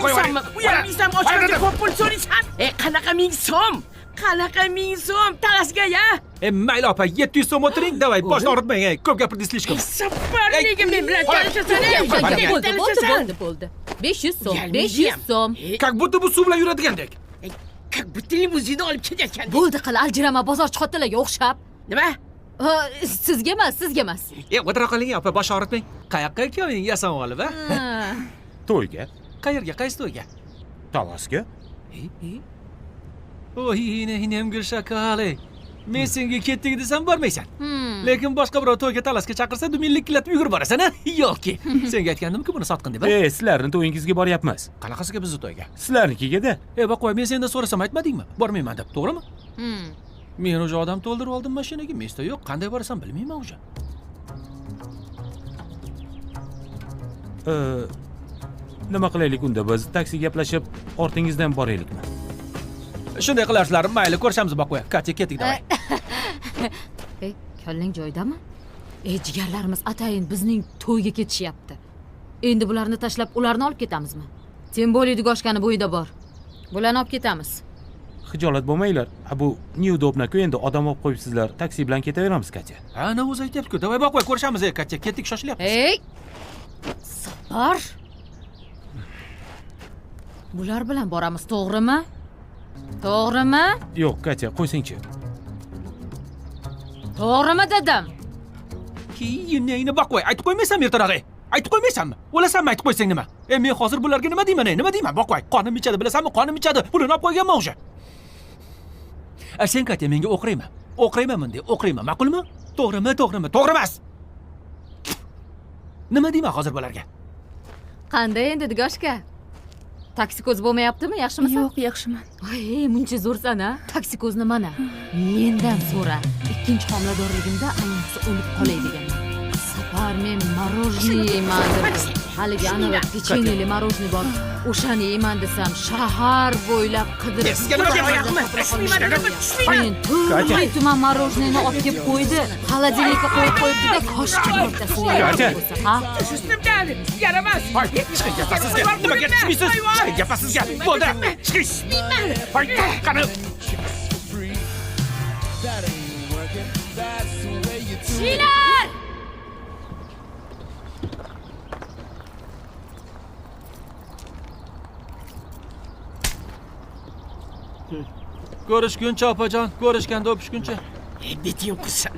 uyalmaysanmi? Uyalmaysanmi? Ochgancha ko'p pul so'raysan. Qanaqa 1000 so'm? Qanaqa 1000 so'm talasga ya? Mayli opa, 700 so'm o'tiring, davay, boshni og'ritmang, ko'p gapirdingiz слишком. Safarniga men bilan talashasan. Bo'ldi. 500 so'm, 500 so'm. Как будто bu suv bilan yuradigandek. Как будто limuzini olib ketayotgan. Bo'ldi qil, aljirama bozorchi xotinlarga o'xshab. Nima? Sizga emas. O'tira qoling, opa, bosh og'ritmang. Qayoqqa kelning, yasan olib, a? To'yga, Qayerga, qaysi to'yga? Talasga. Oy, ham gulshakali. Men senga ketdik desam bormaysan. Lekin boshqa birov to'yga talasga chaqirsa, duminglik kilatib yugurib borasan-a? Yo'qki. Senga aytgandim-ku buni sotqin deb. Sizlarning to'yingizga boryapmiz. Qanaqasiga bizni to'yga? Sizlarnikiga-da. Boqoy, men sendan so'rasam aytmadingmi? Bormayman deb, to'g'rimi? Men o'sha odam to'ldirib oldim mashinaga, mesta yo'q. Qanday borasan bilmayman o'sha. Nima qilaylik unda biz taksi gaplashib ortingizdan boraylikmi? Shunday qilarsizlar, mayli, ko'rishamiz Boqoy. Katya, ketdik davay. Kallang joyidami? Jigarlarimiz atayin bizning to'yga ketishyapti. Endi bularni tashlab ularni olib ketamizmi? Sen bo'li dugoshkani bo'yida bor. Bularni olib ketamiz. Xijolat bo'lmanglar. Bu neudobna-ku, endi odam olib qo'yibsizlar. Taksi bilan ketaveramiz, Katya. Ana o'zi aytibdi-ku. Davay Boqoy, ko'rishamiz, Katya. Ketdik, shoshilyapmiz. Sabr. Bular bilan boramiz, to'g'rimi? To'g'rimi? Yo'q, Katya, qo'ysingchi. To'g'rimi dedim. Kiyiningni Boqoy, aytib qo'ymaysanmi ertaroq? Aytib qo'ymaysanmi? O'lasanmi aytib qo'ysang nima? Men hozir bularga nima deyman? Nima deyman Boqoy? Qonim ichadi, bilasanmi? Qonim ichadi. Pulini olib qo'yganman o'sha. Sen Katya menga o'qirayman. O'qirayman bunday, o'qirayman. Ma'qulmi? To'g'rimi, to'g'rimi? To'g'ri emas. Nima deyman hozir bularga? Qanday endi dugoshka? Taksi ko'z bo'lmayaptimi, yaxshimisan? Yo'q, yaxshiman. Voy, muncha zo'rsan-a? Taksi ko'zni mana. Mendan so'ra. Ikkinchi homiladorligimda ayniqsa o'lib qolay deganman. Sapar, men morojniy yeyman deb. Haligi anavi pecheniyli morojniy bor. O'shani yeyman desam, shahar bo'ylab qidirib. Sizga nima deyapman? Men turli tuman morojniyni olib kelib qo'ydi. Xolodilnikka qo'yib qo'yibdi-da, koshki o'rtasini yeyapsiz. Ha? Ustimdan yaramas. Chiqing, gapasizga. Nimaga tushmaysiz? Chiqing, gapasizga. Bo'ldi. Chiqing. Hoy, qani. Chilar! Ko'rishguncha opajon, ko'rishganda o'pishguncha. Biting qilsin.